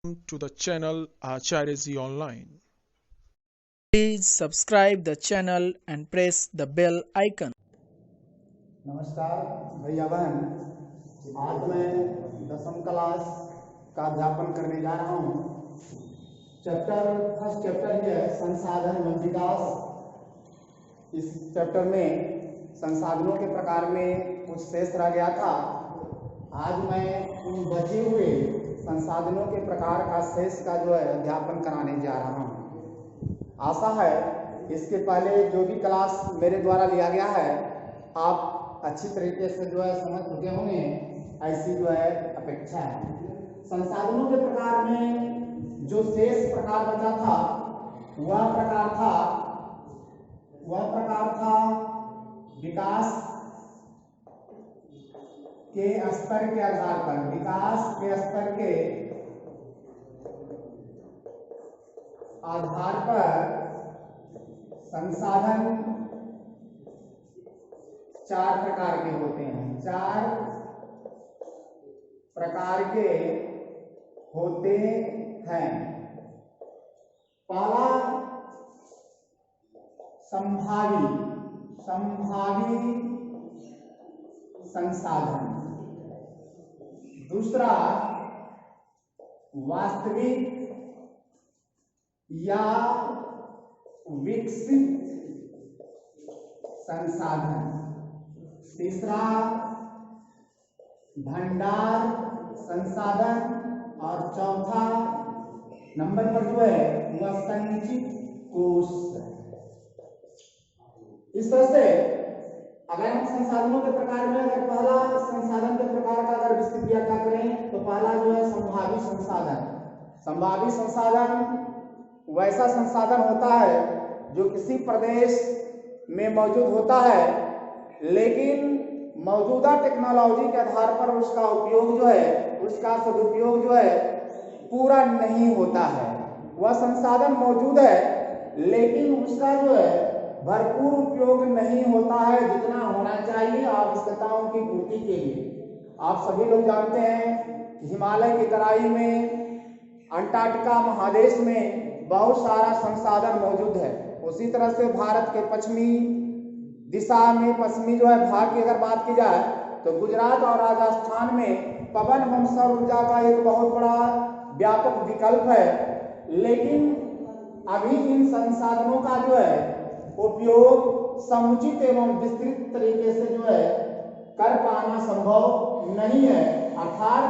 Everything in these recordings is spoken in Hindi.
To the channel Acharya Online. Please subscribe the channel and press the bell icon. नमस्कार भैया बहन, आज मैं 10वीं क्लास का अध्यापन करने जा रहा हूँ। फर्स्ट चैप्टर ही है संसाधन एवं विकास। इस चैप्टर में संसाधनों के प्रकार में कुछ शेष रह गया था। आज मैं उन बचे हुए संसाधनों के प्रकार का शेष का अध्यापन कराने जा रहा हूँ। आशा है इसके पहले जो भी क्लास मेरे द्वारा लिया गया है आप अच्छी तरीके से समझ चुके होंगे, ऐसी अपेक्षा है। संसाधनों के प्रकार में जो शेष प्रकार बचा था वह प्रकार था विकास के स्तर के आधार पर, विकास के स्तर के आधार पर संसाधन 4 प्रकार के होते हैं। 4 प्रकार के होते हैं। पहला संभावी संसाधन, दूसरा वास्तविक या विकसित संसाधन, तीसरा भंडार संसाधन और चौथा नंबर पर वह संचित कोष। इस तरह से अगर हम संसाधनों के प्रकार में पहला संसाधन के प्रकार का विस्तृत व्याख्या करें तो पहला संभावी संसाधन। संभावी संसाधन वैसा संसाधन होता है जो किसी प्रदेश में मौजूद होता है, लेकिन मौजूदा टेक्नोलॉजी के आधार पर उसका उपयोग उसका सदुपयोग पूरा नहीं होता है। वह संसाधन मौजूद है लेकिन उसका भरपूर उपयोग नहीं होता है जितना होना चाहिए आवश्यकताओं की पूर्ति के लिए। आप सभी लोग जानते हैं हिमालय की तराई में, अंटार्कटिका महादेश में बहुत सारा संसाधन मौजूद है। उसी तरह से भारत के पश्चिमी दिशा में पश्चिमी भाग की अगर बात की जाए तो गुजरात और राजस्थान में पवन एवं सौर ऊर्जा का एक बहुत बड़ा व्यापक विकल्प है, लेकिन अभी इन संसाधनों का उपयोग समुचित एवं विस्तृत तरीके से कर पाना संभव नहीं है। अर्थात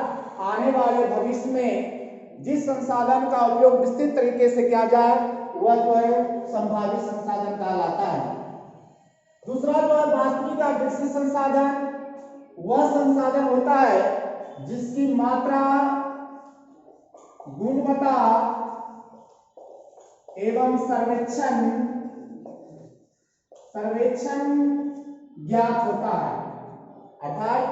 आने वाले भविष्य में जिस संसाधन का उपयोग विस्तृत तरीके से किया जाए वह संभावित संसाधन कहलाता है। दूसरा वास्तविक या विकसित संसाधन, वह संसाधन होता है जिसकी मात्रा, गुणवत्ता एवं सर्वेक्षण ज्ञात होता है। अर्थात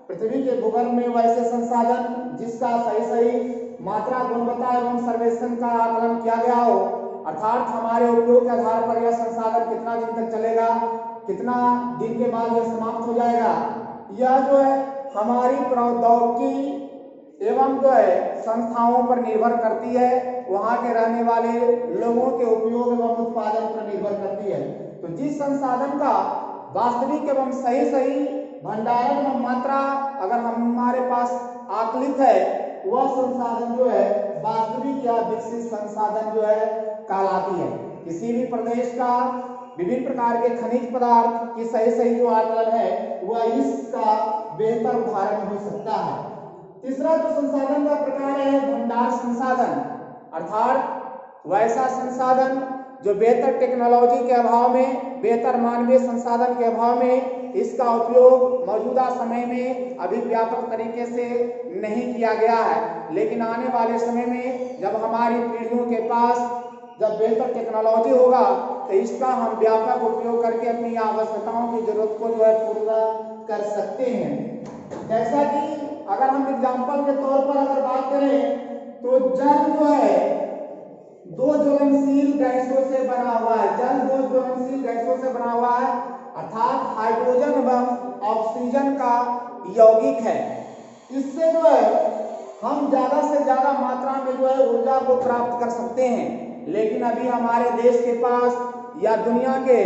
पृथ्वी के भूगर्भ में वैसे संसाधन जिसका सही मात्रा, गुणवत्ता एवं सर्वेक्षण का आकलन किया गया हो, अर्थात हमारे उपयोग के आधार पर यह संसाधन कितना दिन तक चलेगा, कितना दिन के बाद यह समाप्त हो जाएगा, यह हमारी प्रौद्योगिकी एवं संस्थाओं पर निर्भर करती है, वहां के रहने वाले लोगों के उपयोग एवं उत्पादन पर निर्भर करती है। तो जिस संसाधन का वास्तविक एवं सही भंडारण एवं मात्रा अगर हमारे पास आकलित है, वह संसाधन वास्तविक या विकसित संसाधन कहलाती है। किसी भी प्रदेश का विभिन्न प्रकार के खनिज पदार्थ की सही आकलन है वह इसका बेहतर उदाहरण हो सकता है। तीसरा संसाधन का प्रकार है भंडार संसाधन, अर्थात वैसा संसाधन जो बेहतर टेक्नोलॉजी के अभाव में, बेहतर मानवीय संसाधन के अभाव में इसका उपयोग मौजूदा समय में अभी व्यापक तरीके से नहीं किया गया है, लेकिन आने वाले समय में जब हमारी पीढ़ियों के पास जब बेहतर टेक्नोलॉजी होगा तो इसका हम व्यापक उपयोग करके अपनी आवश्यकताओं की जरूरत को पूरा कर सकते हैं। जैसा कि अगर हम एग्जाम्पल के तौर पर अगर बात करें तो जल दो ज्वलनशील गैसों से बना हुआ है। जल 2 ज्वलनशील गैसों से बना हुआ है, अर्थात हाइड्रोजन एवं ऑक्सीजन का यौगिक है। इससे हम ज्यादा से ज्यादा मात्रा में जो है ऊर्जा को प्राप्त कर सकते हैं। लेकिन अभी हमारे देश के पास या दुनिया के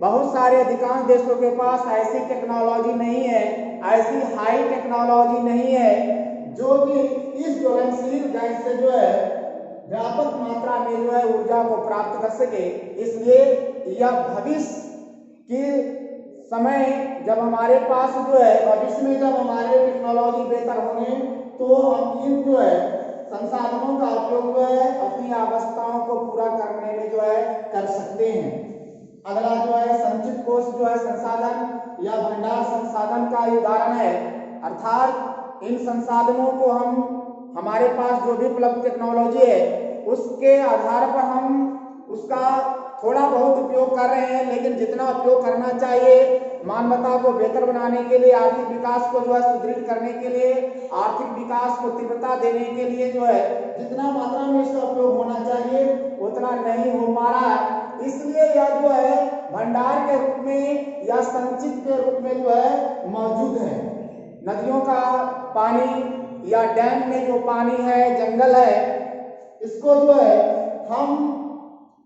बहुत सारे अधिकांश देशों के पास ऐसी टेक्नोलॉजी नहीं है, ऐसी हाई टेक्नोलॉजी नहीं है जो कि इस ज्वलनशील गैस से जो है व्यापक मात्रा में जो है ऊर्जा को प्राप्त कर सके। इसलिए यह भविष्य की समय जब हमारे पास जो है भविष्य में जब हमारे टेक्नोलॉजी बेहतर होंगे तो हम इन जो है संसाधनों का उपयोग जो है अपनी आवश्यकताओं को पूरा करने में जो है कर सकते हैं। अगला जो है संचित कोष जो है संसाधन या भंडार संसाधन का उदाहरण है। अर्थात इन संसाधनों को हम हमारे पास जो भी उपलब्ध टेक्नोलॉजी है उसके आधार पर हम उसका थोड़ा बहुत उपयोग कर रहे हैं, लेकिन जितना उपयोग करना चाहिए मानवता को बेहतर बनाने के लिए, आर्थिक विकास को जो है सुदृढ़ करने के लिए, आर्थिक विकास को तीव्रता देने के लिए जो है जितना मात्रा में इसका उपयोग होना चाहिए उतना नहीं हो पा रहा है। इसलिए यह जो है भंडार के रूप में या संचित के रूप में जो है मौजूद है। नदियों का पानी या डैम में जो पानी है, जंगल है, इसको जो है हम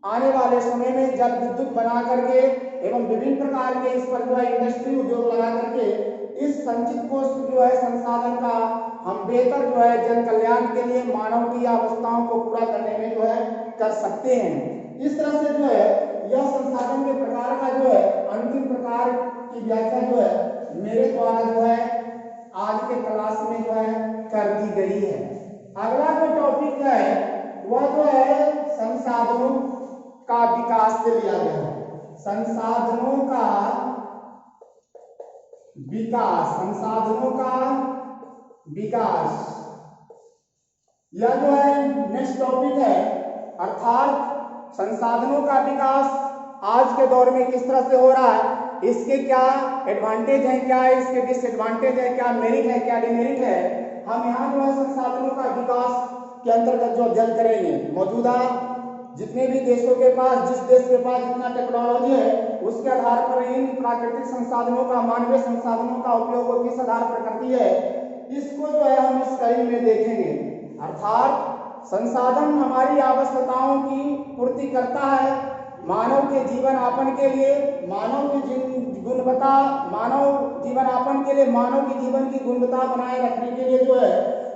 आने वाले समय में जल विद्युत बना करके एवं विभिन्न प्रकार के इस पर जो है इंडस्ट्री उद्योग लगा करके इस संचित कोष जो है संसाधन का हम बेहतर जो है जन कल्याण के लिए मानव की आवश्यकताओं को पूरा करने में जो है कर सकते हैं। इस तरह से जो है यह संसाधन के प्रकार का जो है अंतिम प्रकार की व्याख्या जो है मेरे द्वारा जो है आज के क्लास में जो है कर दी गई है। अगला जो टॉपिक है वह जो है संसाधनों का विकास से लिया गया है। संसाधनों का विकास, संसाधनों का विकास, यह जो है नेक्स्ट टॉपिक है। अर्थात संसाधनों का विकास आज के दौर में किस तरह से हो रहा है, इसके क्या एडवांटेज है, क्या इसके डिसएडवांटेज है, क्या मेरिट है, क्या डिमेरिट है, हम यहाँ जो है संसाधनों का विकास के अंतर्गत जो अध्ययन करेंगे। मौजूदा जितने भी देशों के पास, जिस देश के पास जितना टेक्नोलॉजी है उसके आधार पर इन प्राकृतिक संसाधनों का, मानवीय संसाधनों का उपयोग वो किस आधार पर करती है, इसको जो है हम इस कड़ी में देखेंगे। अर्थात संसाधन हमारी आवश्यकताओं की पूर्ति करता है। मानव के जीवन यापन के लिए, मानव की गुणवत्ता, मानव जीवन यापन के लिए, मानव की जीवन की गुणवत्ता बनाए रखने के लिए जो है,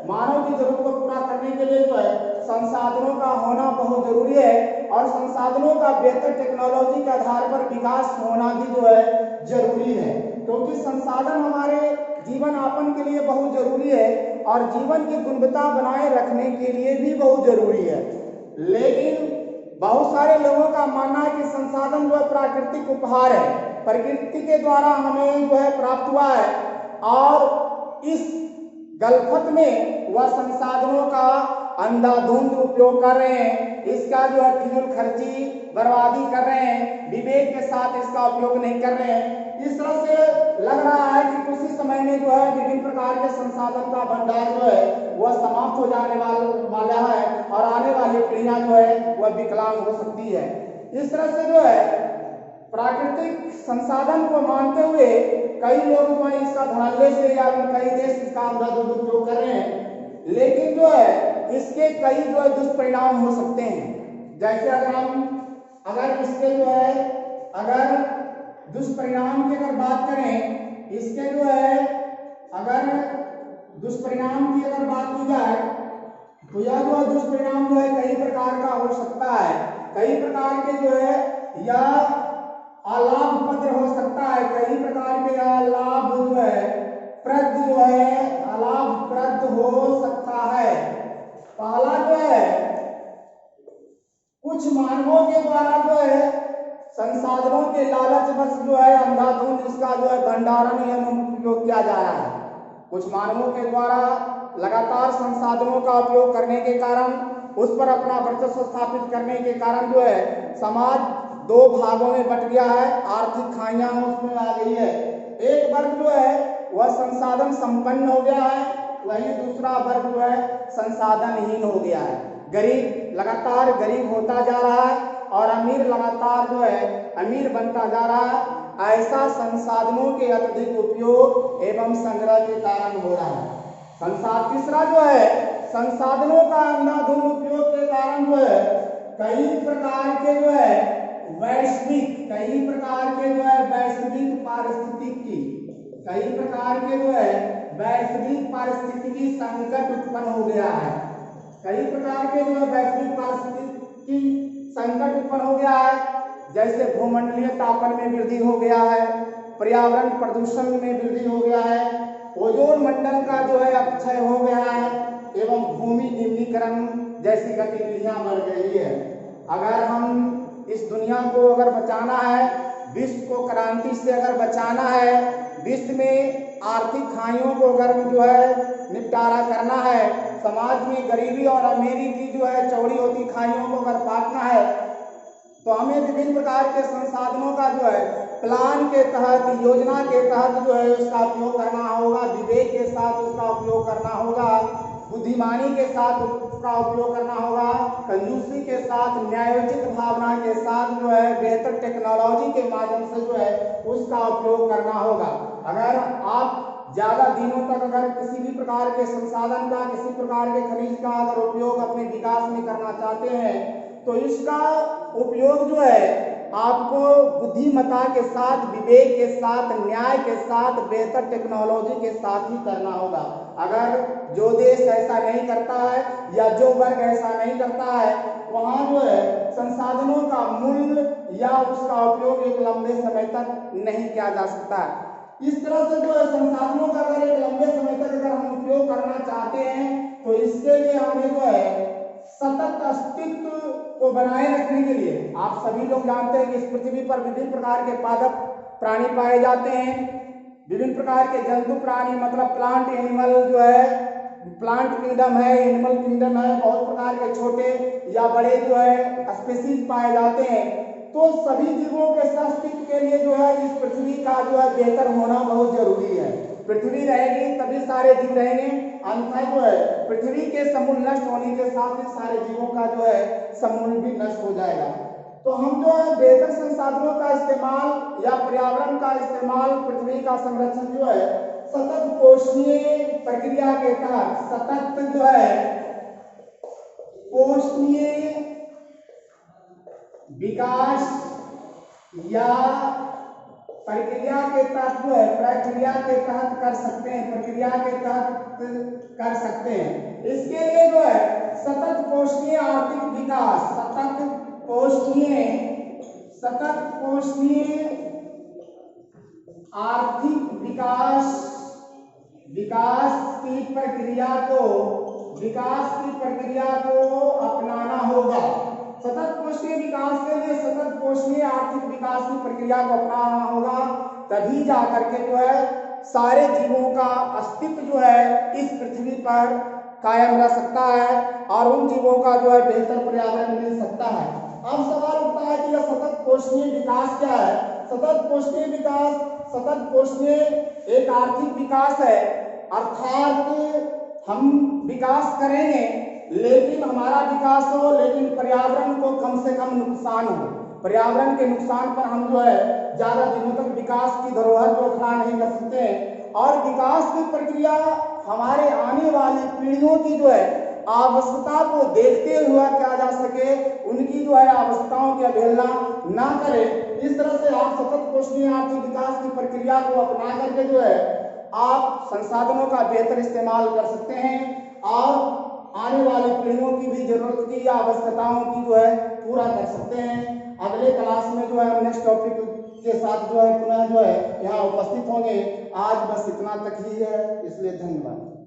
मानव की जरूरत को पूरा करने के लिए जो है संसाधनों का होना बहुत जरूरी है। और संसाधनों का बेहतर टेक्नोलॉजी के आधार पर विकास होना भी जो है जरूरी है, क्योंकि संसाधन हमारे जीवन यापन के लिए बहुत जरूरी है और जीवन की गुणवत्ता बनाए रखने के लिए भी बहुत जरूरी है। लेकिन बहुत सारे लोगों का मानना है कि संसाधन जो है प्राकृतिक उपहार है, प्रकृति के द्वारा हमें जो है प्राप्त हुआ है और इस गलफत में वह संसाधनों का अंधाधुंध उपयोग कर रहे हैं, इसका जो है फिजूल खर्ची बर्बादी कर रहे हैं, विवेक के साथ इसका उपयोग नहीं कर रहे हैं। इस तरह से लग रहा है कि कुछ ही समय में जो है विभिन्न प्रकार के संसाधन का भंडार जो है वह समाप्त हो जाने वाला है और आने वाली पीढ़ियां जो है वह विकलांग हो सकती है। इस तरह से जो है प्राकृतिक संसाधन को मानते हुए कई लोग जो है इसका धड़ल्ले से या कई देश इसका अंधाधुंध उपयोग कर रहे हैं, लेकिन जो है इसके कई जो है दुष्परिणाम हो सकते हैं। जैसे अगर इसके जो है अगर दुष्परिणाम की अगर बात करें, इसके जो है अगर दुष्परिणाम की अगर बात की जाए तो यह जो है दुष्परिणाम जो है कई प्रकार का हो सकता है। कई प्रकार के जो है यह अलाभप्रद हो सकता है, कई प्रकार के अलाभ जो है प्रद जो है अलाभप्रद हो सकता है। पहला जो है कुछ मानवों के द्वारा जो है संसाधनों के लालच बस जो है अंधाधुंध इसका जो है भंडारण एवं उपयोग किया जा रहा है। कुछ मानवों के द्वारा लगातार संसाधनों का उपयोग करने के कारण, उस पर अपना वर्चस्व स्थापित करने के कारण जो है समाज दो भागों में बट गया है, आर्थिक खाइयां उसमें आ गई है। एक वर्ग जो है वह संसाधन संपन्न हो गया है, वहीं दूसरा वर्ग जो है संसाधनहीन हो गया है। गरीब लगातार गरीब होता जा रहा है और अमीर लगातार जो है अमीर बनता जा रहा है। ऐसा संसाधनों के अत्यधिक उपयोग एवं संग्रह के कारण हो रहा है। तीसरा जो है संसाधनों का अंधाधुंध उपयोग के कारण जो है कई प्रकार के जो है वैश्विक पारिस्थितिकी संकट उत्पन्न हो गया है। जैसे भूमंडलीय तापन में वृद्धि हो गया है, पर्यावरण प्रदूषण में वृद्धि हो गया है, ओजोन मंडल का जो है अपक्षय हो गया है एवं भूमि निम्नीकरण जैसी गतिविधियां बढ़ गई है। अगर हम इस दुनिया को अगर बचाना है, विश्व को क्रांति से अगर बचाना है, विश्व में आर्थिक खाइयों को अगर जो है निपटारा करना है, समाज में गरीबी और अमीरी की जो है चौड़ी होती खाइयों को अगर पाटना है, तो हमें विभिन्न प्रकार के संसाधनों का जो है प्लान के तहत, योजना के तहत जो है उसका उपयोग करना होगा, विवेक के साथ उसका उपयोग करना होगा, बुद्धिमानी के साथ उसका उपयोग करना होगा, कंजूसी के साथ, न्यायोचित भावना के साथ जो है बेहतर टेक्नोलॉजी के माध्यम से जो है उसका उपयोग करना होगा। अगर आप ज्यादा दिनों तक अगर किसी भी प्रकार के संसाधन का, किसी प्रकार के खनिज का अगर उपयोग अपने विकास में करना चाहते हैं, तो इसका उपयोग जो है आपको बुद्धिमत्ता के साथ, विवेक के साथ, न्याय के साथ, बेहतर टेक्नोलॉजी के साथ ही करना होगा। अगर जो देश ऐसा नहीं करता है या जो वर्ग ऐसा नहीं करता है, वहाँ जो है संसाधनों का मूल्य या उसका उपयोग एक लंबे समय तक नहीं किया जा सकता है। इस तरह से जो है संसाधनों का अगर एक लंबे समय तक अगर हम उपयोग करना चाहते हैं, तो इसके लिए हमें जो है सतत अस्तित्व को बनाए रखने के लिए, आप सभी लोग जानते हैं कि इस पृथ्वी पर विभिन्न प्रकार के पादप प्राणी पाए जाते हैं, विभिन्न प्रकार के जंतु प्राणी मतलब प्लांट एनिमल जो है, प्लांट किंगडम है, एनिमल किंगडम है, बहुत प्रकार के छोटे या बड़े जो है स्पीशीज पाए जाते हैं। तो सभी जीवों के अस्तित्व के लिए जो है इस पृथ्वी का जो है बेहतर होना बहुत जरूरी है। पृथ्वी रहेगी तभी सारे जीव रहेंगे, अन्यथा जो है पृथ्वी के समूल नष्ट होने के साथ ही सारे जीवों का जो है समूल भी नष्ट हो जाएगा। तो हम जो है बेहतर संसाधनों का इस्तेमाल या पर्यावरण का इस्तेमाल, पृथ्वी का संरक्षण जो है सतत पोषणीय प्रक्रिया के तहत, सतत जो है पोषणीय विकास या प्रक्रिया के तहत जो है कर सकते हैं। इसके लिए जो है सतत पोषणीय आर्थिक विकास, सतत पोषणीय आर्थिक विकास की प्रक्रिया को अपनाना होगा। सतत पोषणीय विकास के लिए सतत पोषणीय आर्थिक विकास की प्रक्रिया को अपनाना होगा, तभी जाकर के जो है सारे जीवों का अस्तित्व जो है इस पृथ्वी पर कायम रह सकता है और उन जीवों का जो है बेहतर पर्यावरण मिल सकता है। अब सवाल उठता है कि यह सतत पोषणीय विकास क्या है? सतत पोषणीय एक आर्थिक विकास है, अर्थात हम विकास करेंगे लेकिन हमारा विकास हो, लेकिन पर्यावरण को कम से कम नुकसान हो। पर्यावरण के नुकसान पर हम जो है ज्यादा दिनों तक विकास की धरोहर को खड़ा नहीं कर सकते हैं। और विकास की प्रक्रिया हमारे आने वाली पीढ़ियों की जो है आवश्यकता को देखते हुए किया जा सके, उनकी जो है आवश्यकताओं की अवहेलना ना करे। इस तरह से आप सतत पोषणीय आर्थिक विकास की प्रक्रिया को अपना करके जो है आप संसाधनों का बेहतर इस्तेमाल कर सकते हैं और आने वाली पीढ़ियों की भी जरूरत की या आवश्यकताओं की जो है पूरा कर सकते हैं। अगले क्लास में जो है हम नेक्स्ट टॉपिक के साथ जो है पुनः जो है यहाँ उपस्थित होंगे। आज बस इतना तक ही है, इसलिए धन्यवाद।